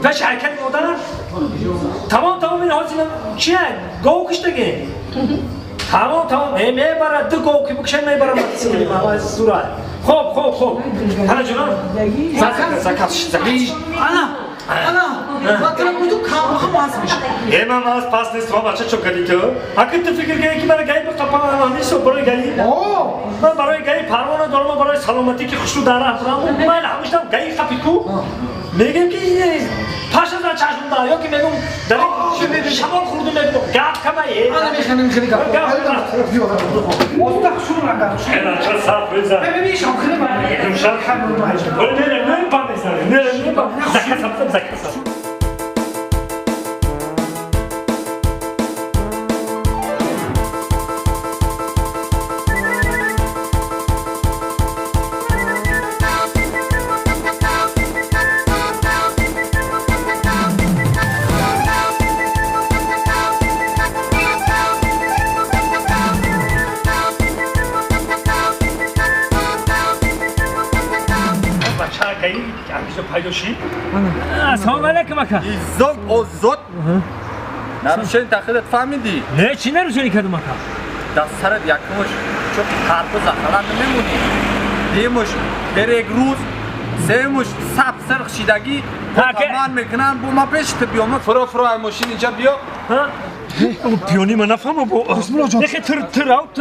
پس حرکت مادر تمام این حاضر چیه؟ گو کشتگه تمام میبرد دو گو که بکشن میبرم سیکلی ما زورا خوب حالا جناب زکات انا وقتی بودو کام هست میشه من از پاس نیست ما بچه چو کردی تو اگه تو فکر کنی که برای گایی بخوام من نیست برای گایی من برای گایی پروانه دارم برای سلامتی که خوشو داره من همیشه گایی خفی کو میگم که پاش از چشم داره یا که میگم داره شمال خورده میگم گپ کمه انا میخوام گپ مستخ شروع نکن انا چه صاف بزن ببین شام خیلی میگم شام نه زکات السلام علیکم اکا زود او زود نمیشه تاخیرت فهمیدی نه چی نروشنی کردم اکا دست سرت یکمش چون حرف زخلا نمیمونی دیمش در یک روز سهمش سب سرخ شیدگی من میکنن بو ما پیش بیام فرو ماشین اینجا بیا پیونی من نفهمم با نخی تر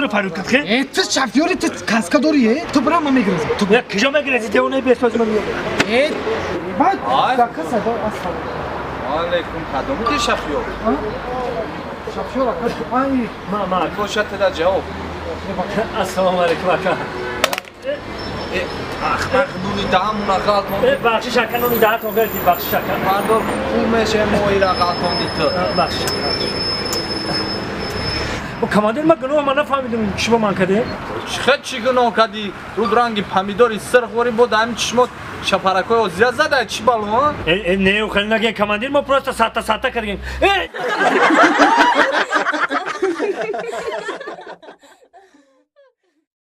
فرود کد خیلی تو شفیاری تو کاسکادوریه تو برام ما میگرزم تو نه کجا میگرزی دیونه بیست باز من بعد آی. زکات صدا اصلا علیکم خدمت کی شفیو شفیار آی ما کوشت در جواب السلام علیکم اکا اخمق نونی دهمون اقل کن بخشی شکن رو میده تا بردی بخشی شکن مردم خومشه موی را اقل کندی تو بخشی و کماندر ما گناه من نفهمیدم چی با من کده خیلی چی گناه کردی رود رنگی پمیداری سرخ وری بود همین چشمات شپرکای و زیاد زده چی بالو ها؟ نه و خیلی نگه کماندر ما پروستا ساتا کردیم